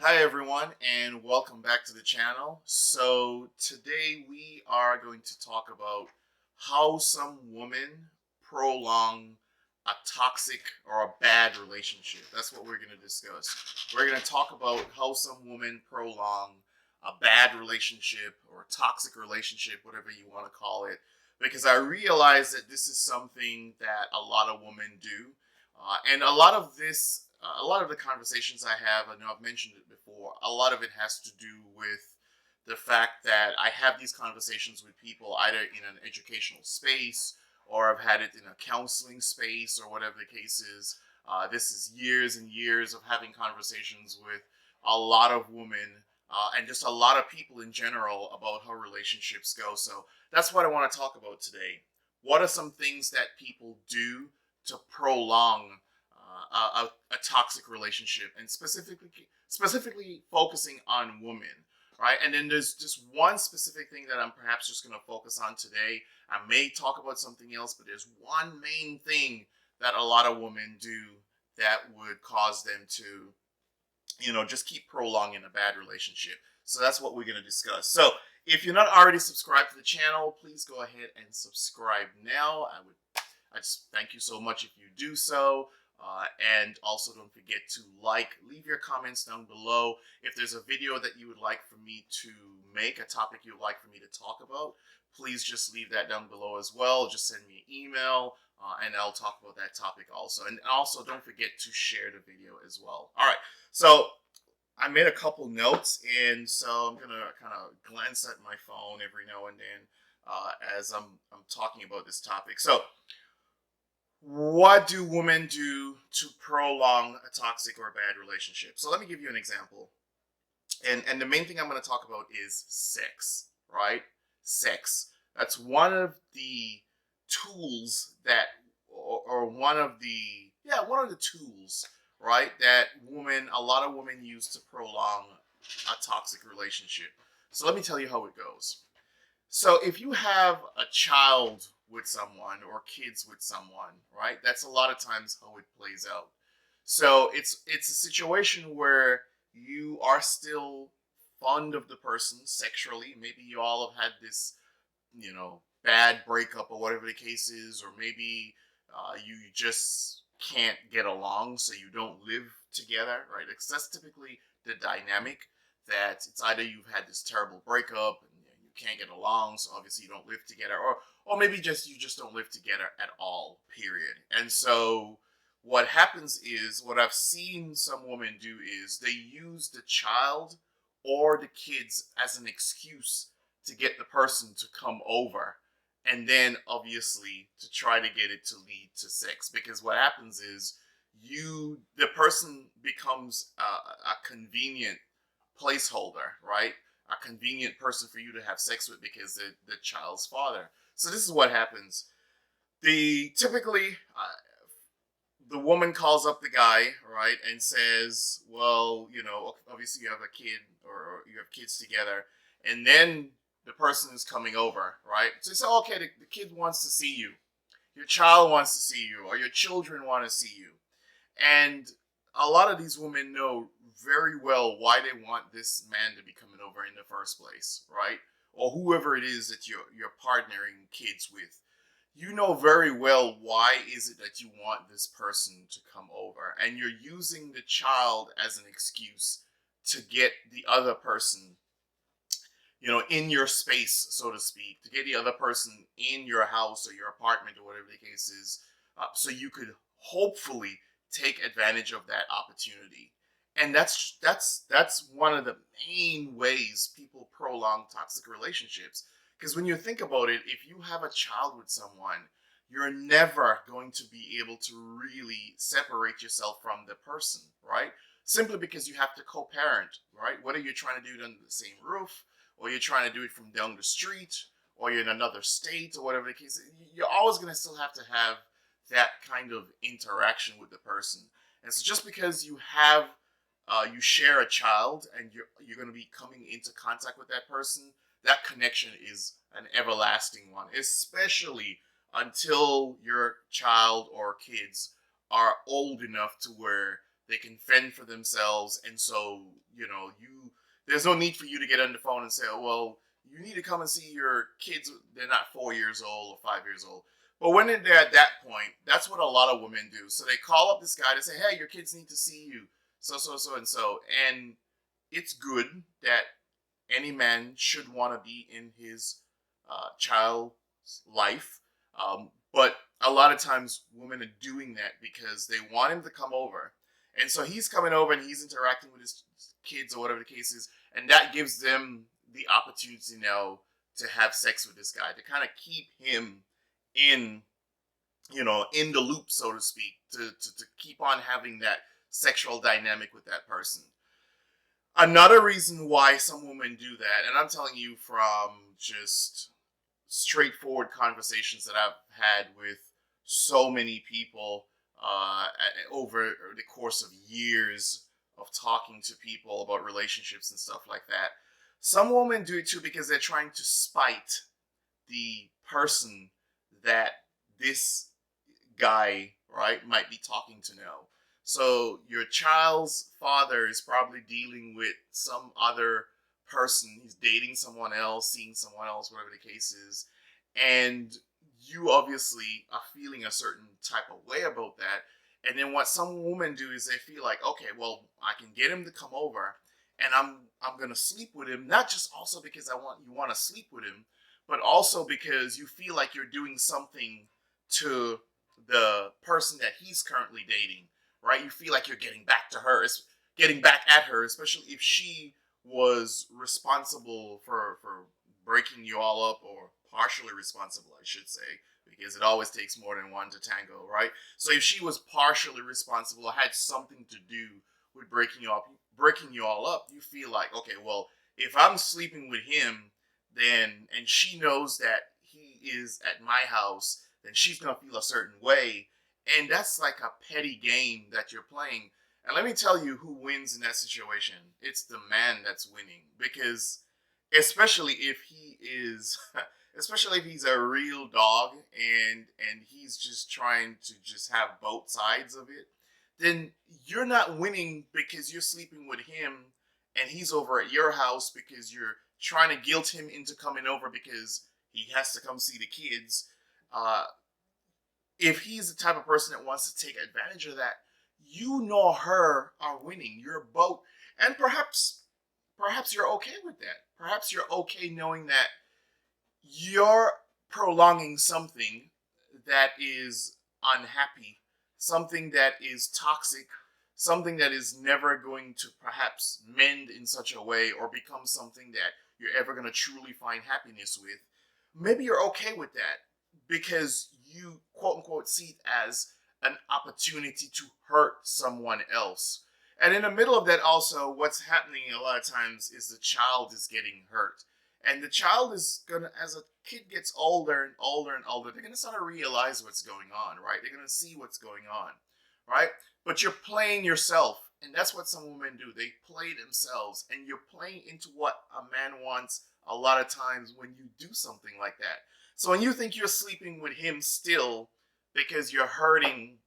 Hi everyone and welcome back to the channel. So today we are going to talk about how some women prolong a toxic or a bad relationship. That's what we're going to discuss. We're going to talk about how some women prolong a bad relationship or a toxic relationship, whatever you want to call it, because I realize that this is something that a lot of women do. And a lot of the conversations I have, I know I've mentioned it before, a lot of it has to do with the fact that I have these conversations with people either in an educational space or I've had it in a counseling space or whatever the case is. This is years and years of having conversations with a lot of women and just a lot of people in general about how relationships go. So that's what I want to talk about today. What are some things that people do to prolong a toxic relationship, and specifically focusing on women, right? And then there's just one specific thing that I'm perhaps just going to focus on today. I may talk about something else, but there's one main thing that a lot of women do that would cause them to, just keep prolonging a bad relationship. So that's what we're going to discuss. So if you're not already subscribed to the channel, please go ahead and subscribe now. I just thank you so much if you do so. And also don't forget to leave your comments down below. If there's a video that you would like for me to make, a topic you would like for me to talk about, please just leave that down below as well. Just send me an email and I'll talk about that topic also. And also don't forget to share the video as well. All right, so I made a couple notes, and so I'm gonna kind of glance at my phone every now and then as I'm talking about this topic. So what do women do to prolong a toxic or bad relationship? So let me give you an example. And the main thing I'm going to talk about is sex, right? Sex. That's one of the tools that or one of the tools, right, that a lot of women use to prolong a toxic relationship. So let me tell you how it goes. So if you have a child with someone or kids with someone, right? That's a lot of times how it plays out. So it's a situation where you are still fond of the person sexually. Maybe you all have had this, bad breakup or whatever the case is, or maybe you just can't get along, so you don't live together, right? Because that's typically the dynamic, that it's either you've had this terrible breakup and you can't get along, so obviously you don't live together, or maybe just you just don't live together at all, period. And so what happens is, what I've seen some women do is they use the child or the kids as an excuse to get the person to come over, and then obviously to try to get it to lead to sex. Because what happens is, the person becomes a convenient placeholder, right? A convenient person for you to have sex with because they're the child's father. So this is what happens. The typically the woman calls up the guy, right, and says, "Well, obviously you have a kid, or you have kids together," and then the person is coming over, right? So you say, "Okay, the kid wants to see you, your child wants to see you, or your children want to see you," and a lot of these women know very well why they want this man to be coming over in the first place, right? Or whoever it is that you're partnering kids with. You know very well why is it that you want this person to come over, and you're using the child as an excuse to get the other person, in your space, so to speak, to get the other person in your house or your apartment or whatever the case is, so you could hopefully take advantage of that opportunity. And that's one of the main ways people prolong toxic relationships. Because when you think about it, if you have a child with someone, you're never going to be able to really separate yourself from the person, right? Simply because you have to co-parent, right? Whether you're trying to do it under the same roof, or you're trying to do it from down the street, or you're in another state, or whatever the case is, you're always going to still have to have that kind of interaction with the person. And so just because you share a child and you're going to be coming into contact with that person, that connection is an everlasting one, especially until your child or kids are old enough to where they can fend for themselves, and so there's no need for you to get on the phone and say, oh, well, you need to come and see your kids. They're not 4 years old or 5 years old. But when they're at that point, that's what a lot of women do. So they call up this guy to say, hey, your kids need to see you. So, and so. And it's good that any man should want to be in his child's life. But a lot of times women are doing that because they want him to come over. And so he's coming over and he's interacting with his kids or whatever the case is. And that gives them the opportunity now to have sex with this guy, to kind of keep him in, in the loop, so to speak, to keep on having that sexual dynamic with that person. Another reason why some women do that, and I'm telling you from just straightforward conversations that I've had with so many people over the course of years of talking to people about relationships and stuff like that. Some women do it too because they're trying to spite the person that this guy, right, might be talking to now. So your child's father is probably dealing with some other person. He's dating someone else, seeing someone else, whatever the case is. And you obviously are feeling a certain type of way about that. And then what some women do is they feel like, okay, well, I can get him to come over and I'm gonna sleep with him, not just also because you want to sleep with him, but also because you feel like you're doing something to the person that he's currently dating, right? You feel like you're getting back to her, getting back at her, especially if she was responsible for breaking you all up, or partially responsible, I should say, because it always takes more than one to tango, right? So if she was partially responsible, had something to do with breaking you all up, you feel like, okay, well, if I'm sleeping with him, then, and she knows that he is at my house, then she's gonna feel a certain way, and that's like a petty game that you're playing. And let me tell you who wins in that situation. It's the man that's winning, because especially if he is especially if he's a real dog, and he's just trying to just have both sides of it, then you're not winning because you're sleeping with him and he's over at your house because you're trying to guilt him into coming over because he has to come see the kids. uh, if he's the type of person that wants to take advantage of that, you nor her are winning. You're both, and perhaps you're okay with that. Perhaps you're okay knowing that you're prolonging something that is unhappy, something that is toxic, something that is never going to perhaps mend in such a way or become something that you're ever going to truly find happiness with. Maybe you're okay with that because you, quote unquote, see it as an opportunity to hurt someone else. And in the middle of that, also, what's happening a lot of times is the child is getting hurt. And the child is gonna, as a kid gets older and older and older, they're gonna start to realize what's going on, right? They're gonna see what's going on, right? But you're playing yourself, and that's what some women do. They play themselves, and you're playing into what a man wants a lot of times when you do something like that. So when you think you're sleeping with him still because you're hurting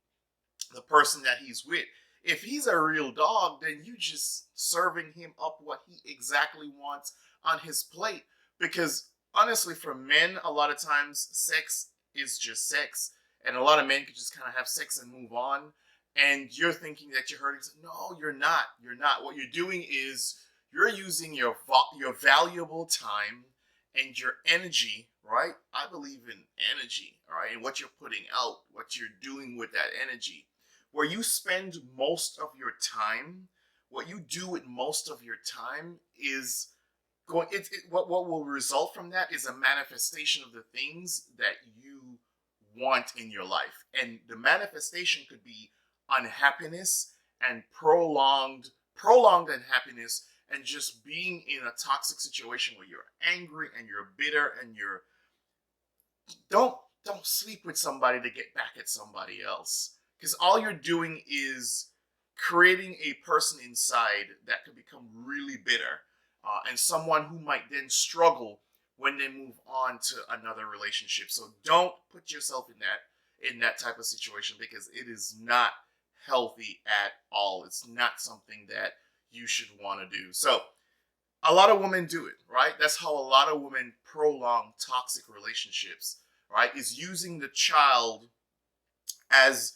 the person that he's with, if he's a real dog, then you just serving him up what he exactly wants on his plate. Because honestly, for men, a lot of times sex is just sex, and a lot of men can just kind of have sex and move on. And you're thinking that you're hurting. No, you're not. You're not. What you're doing is you're using your valuable time and your energy. Right? I believe in energy. All right, and what you're putting out, what you're doing with that energy, where you spend most of your time. What you do with most of your time is going. What will result from that is a manifestation of the things that you want in your life, and the manifestation could be unhappiness and prolonged unhappiness, and just being in a toxic situation where you're angry and you're bitter and you're don't sleep with somebody to get back at somebody else, because all you're doing is creating a person inside that could become really bitter, and someone who might then struggle when they move on to another relationship. So don't put yourself in that type of situation, because it is not healthy at all. It's not something that you should want to do. So a lot of women do it, right? That's how a lot of women prolong toxic relationships, right? Is using the child as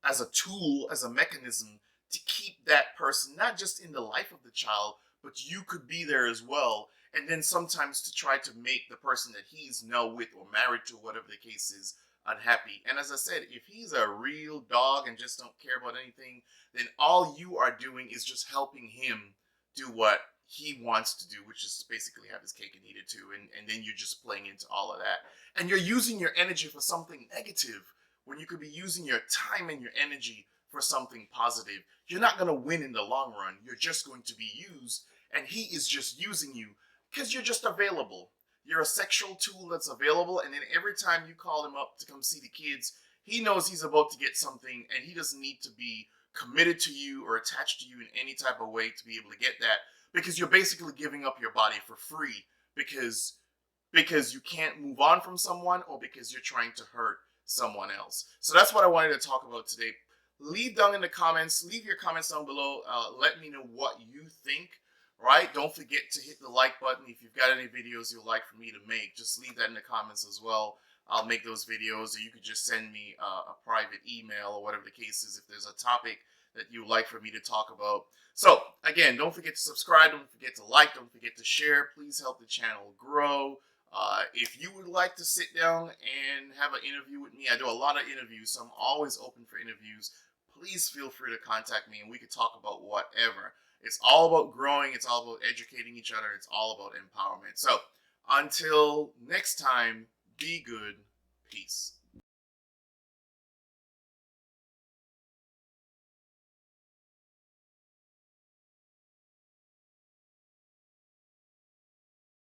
a tool, as a mechanism to keep that person not just in the life of the child, but you could be there as well. And then sometimes to try to make the person that he's now with or married to, whatever the case is, unhappy. And as I said, if he's a real dog and just don't care about anything, then all you are doing is just helping him do what he wants to do, which is basically have his cake and eat it too. And then you're just playing into all of that. And you're using your energy for something negative when you could be using your time and your energy for something positive. You're not going to win in the long run. You're just going to be used, and he is just using you because you're just available. You're a sexual tool that's available, and then every time you call him up to come see the kids, he knows he's about to get something, and he doesn't need to be committed to you or attached to you in any type of way to be able to get that, because you're basically giving up your body for free because you can't move on from someone, or because you're trying to hurt someone else. So that's what I wanted to talk about today. Leave down in the comments, leave your comments down below. Let me know what you think, right? Don't forget to hit the like button. If you've got any videos you'd like for me to make, just leave that in the comments as well. I'll make those videos, or you could just send me a private email or whatever the case is if there's a topic that you would like for me to talk about. So again, don't forget to subscribe, don't forget to like, don't forget to share. Please help the channel grow. If you would like to sit down and have an interview with me, I do a lot of interviews, so I'm always open for interviews. Please feel free to contact me and we could talk about whatever. It's all about growing. It's all about educating each other. It's all about empowerment. So until next time, be good. Peace.